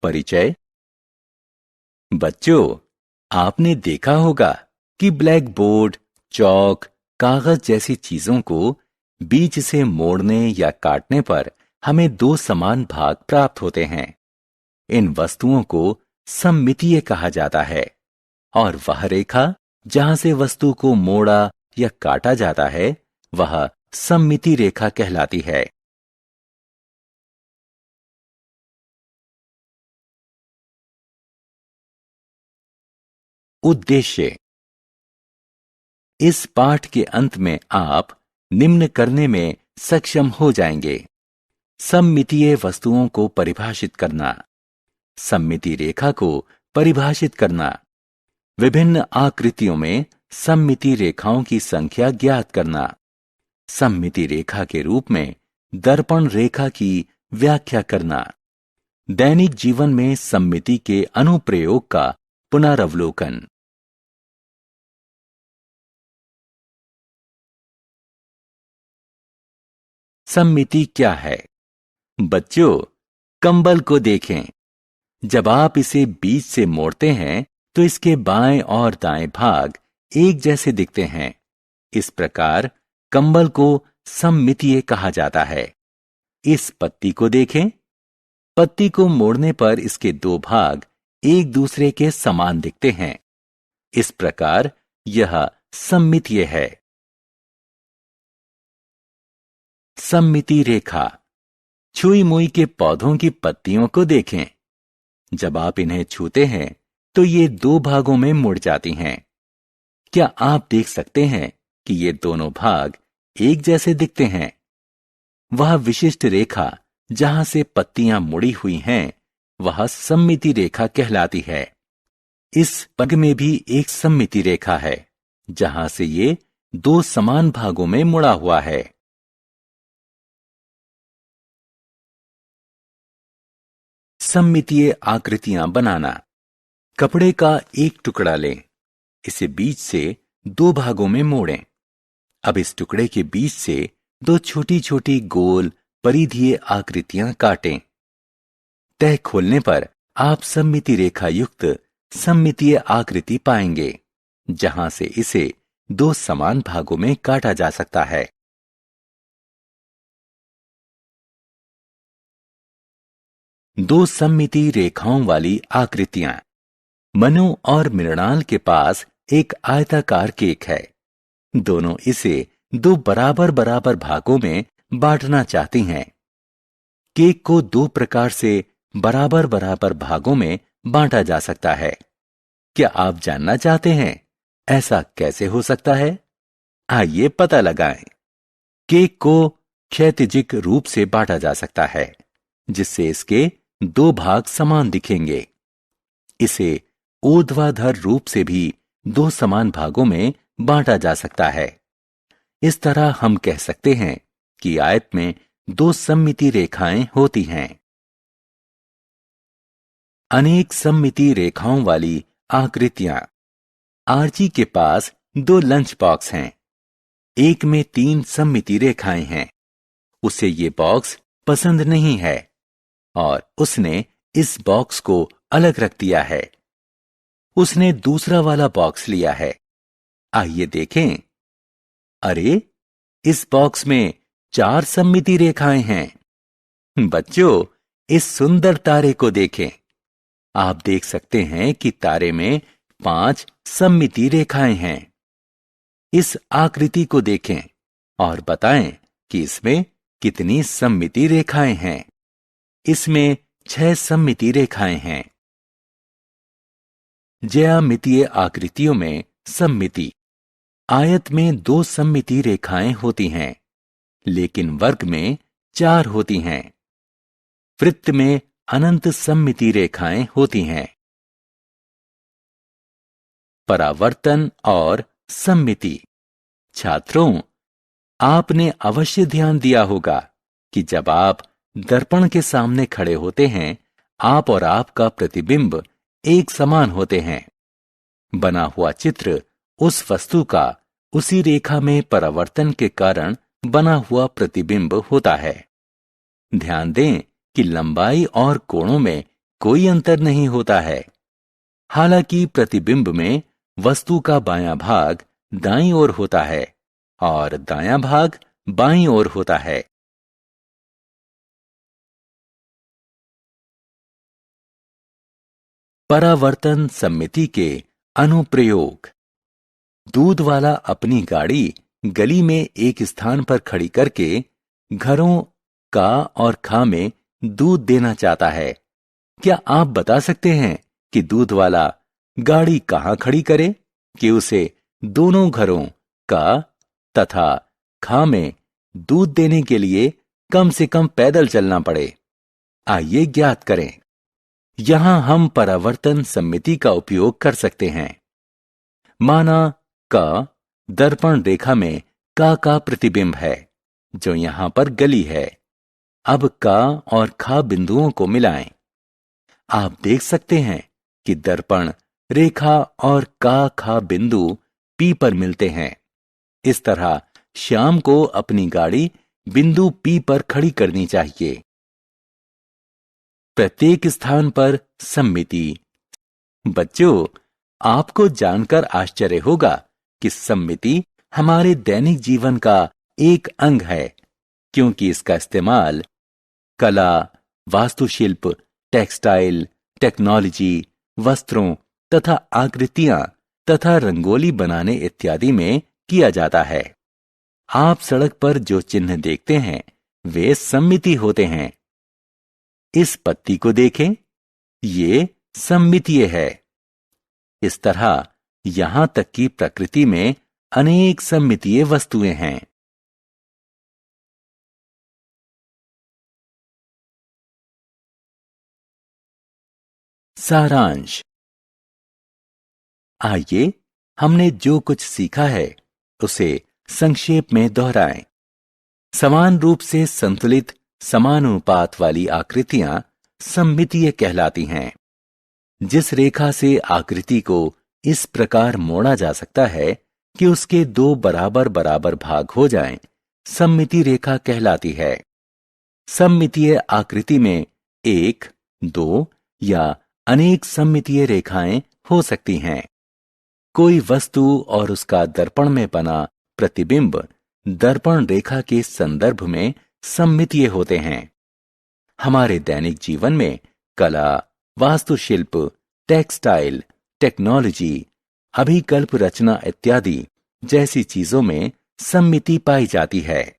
परिचय। बच्चों, आपने देखा होगा कि ब्लैक बोर्ड, चौक, कागज जैसी चीजों को बीच से मोड़ने या काटने पर हमें दो समान भाग प्राप्त होते हैं। इन वस्तुओं को सममितीय कहा जाता है और वह रेखा जहां से वस्तु को मोड़ा या काटा जाता है वह सममिति रेखा कहलाती है। उद्देश्य। इस पाठ के अंत में आप निम्न करने में सक्षम हो जाएंगे। सममितीय वस्तुओं को परिभाषित करना, सममिति रेखा को परिभाषित करना, विभिन्न आकृतियों में सममिति रेखाओं की संख्या ज्ञात करना, सममिति रेखा के रूप में दर्पण रेखा की व्याख्या करना, दैनिक जीवन में सममिति के अनुप्रयोग का पुनरावलोकन। सममिति क्या है? बच्चों, कंबल को देखें। जब आप इसे बीच से मोड़ते हैं तो इसके बाएं और दाएं भाग एक जैसे दिखते हैं। इस प्रकार कंबल को सममितीय कहा जाता है। इस पत्ती को देखें। पत्ती को मोड़ने पर इसके दो भाग एक दूसरे के समान दिखते हैं। इस प्रकार यह सममितीय है। सममिति रेखा। छुई मुई के पौधों की पत्तियों को देखें। जब आप इन्हें छूते हैं तो ये दो भागों में मुड़ जाती हैं। क्या आप देख सकते हैं कि ये दोनों भाग एक जैसे दिखते हैं? वह विशिष्ट रेखा जहां से पत्तियां मुड़ी हुई हैं, वह सममिति रेखा कहलाती है। इस पग में भी एक सममिति रेखा है, जहां से ये दो समान भागों में मुड़ा हुआ है। सममितीय आकृतियां बनाना। कपड़े का एक टुकड़ा लें। इसे बीच से दो भागों में मोड़ें। अब इस टुकड़े के बीच से दो छोटी छोटी गोल परिधीय आकृतियां काटें। तह खोलने पर आप सममिति रेखा युक्त सममितीय आकृति पाएंगे, जहां से इसे दो समान भागों में काटा जा सकता है। दो सममिति रेखाओं वाली आकृतियां। मनु और मृणाल के पास एक आयताकार केक है। दोनों इसे दो बराबर बराबर भागों में बांटना चाहती हैं। केक को दो प्रकार से बराबर बराबर भागों में बांटा जा सकता है। क्या आप जानना चाहते हैं ऐसा कैसे हो सकता है? आइए पता लगाएं। केक को क्षैतिजिक रूप से बांटा जा सकता है, जिससे इसके दो भाग समान दिखेंगे। इसे ऊर्ध्वाधर रूप से भी दो समान भागों में बांटा जा सकता है। इस तरह हम कह सकते हैं कि आयत में दो सममिति रेखाएं होती हैं। अनेक सममिति रेखाओं वाली आकृतियां। आर्ची के पास दो लंच बॉक्स हैं। एक में तीन सममिति रेखाएं हैं। उसे ये बॉक्स पसंद नहीं है और उसने इस बॉक्स को अलग रख दिया है। उसने दूसरा वाला बॉक्स लिया है। आइए देखें। अरे, इस बॉक्स में चार सममिति रेखाएं हैं। बच्चों, इस सुंदर तारे को देखें। आप देख सकते हैं कि तारे में 5 सममिति रेखाएं हैं। इस आकृति को देखें और बताएं कि इसमें कितनी सममिति रेखाएं हैं। इसमें 6 सममिति रेखाएं हैं। ज्यामितीय आकृतियों में सममिति। आयत में 2 सममिति रेखाएं होती हैं, लेकिन वर्ग में 4 होती हैं। वृत्त में अनंत सममिति रेखाएं होती हैं। परावर्तन और सममिति। छात्रों, आपने अवश्य ध्यान दिया होगा कि जब आप दर्पण के सामने खड़े होते हैं, आप और आपका प्रतिबिंब एक समान होते हैं। बना हुआ चित्र उस वस्तु का उसी रेखा में परावर्तन के कारण बना हुआ प्रतिबिंब होता है। ध्यान दें कि लंबाई और कोणों में कोई अंतर नहीं होता है। हालांकि प्रतिबिंब में वस्तु का बायां भाग दाईं ओर होता है और दायां भाग बाईं ओर होता है। परावर्तन सममिति के अनुप्रयोग। दूध वाला अपनी गाड़ी गली में एक स्थान पर खड़ी करके घरों का और खा में दूध देना चाहता है। क्या आप बता सकते हैं कि दूध वाला गाड़ी कहां खड़ी करे कि उसे दोनों घरों का तथा खा में दूध देने के लिए कम से कम पैदल चलना पड़े? आइए ज्ञात करें। यहां हम परावर्तन सममिति का उपयोग कर सकते हैं। माना क दर्पण रेखा में का प्रतिबिंब है जो यहां पर गली है। अब का और खा बिंदुओं को मिलाएं। आप देख सकते हैं कि दर्पण रेखा और का खा बिंदु पी पर मिलते हैं। इस तरह श्याम को अपनी गाड़ी बिंदु पी पर खड़ी करनी चाहिए। प्रत्येक स्थान पर सममिति। बच्चों, आपको जानकर आश्चर्य होगा कि सममिति हमारे दैनिक जीवन का एक अंग है, क्योंकि इसका इस्तेमाल कला, वास्तुशिल्प, टेक्सटाइल, टेक्नोलॉजी, वस्त्रों तथा आकृतियां तथा रंगोली बनाने इत्यादि में किया जाता है। आप सड़क पर जो चिन्ह देखते हैं वे सममिति होते हैं। इस पत्ती को देखें, ये सममितीय है। इस तरह यहां तक कि प्रकृति में अनेक सममितीय वस्तुएं हैं। सारांश। आइए हमने जो कुछ सीखा है उसे संक्षेप में दोहराएं। समान रूप से संतुलित समानुपात वाली आकृतियां सममितीय कहलाती हैं। जिस रेखा से आकृति को इस प्रकार मोड़ा जा सकता है कि उसके दो बराबर बराबर भाग हो जाएं, सममिति रेखा कहलाती है। सममितीय आकृति में एक, दो या अनेक सममितीय रेखाएं हो सकती हैं। कोई वस्तु और उसका दर्पण में बना प्रतिबिंब दर्पण रेखा के संदर्भ में सममितीय होते हैं। हमारे दैनिक जीवन में कला, वास्तुशिल्प, टेक्सटाइल, टेक्नोलॉजी, अभिकल्प रचना इत्यादि जैसी चीजों में सममिति पाई जाती है।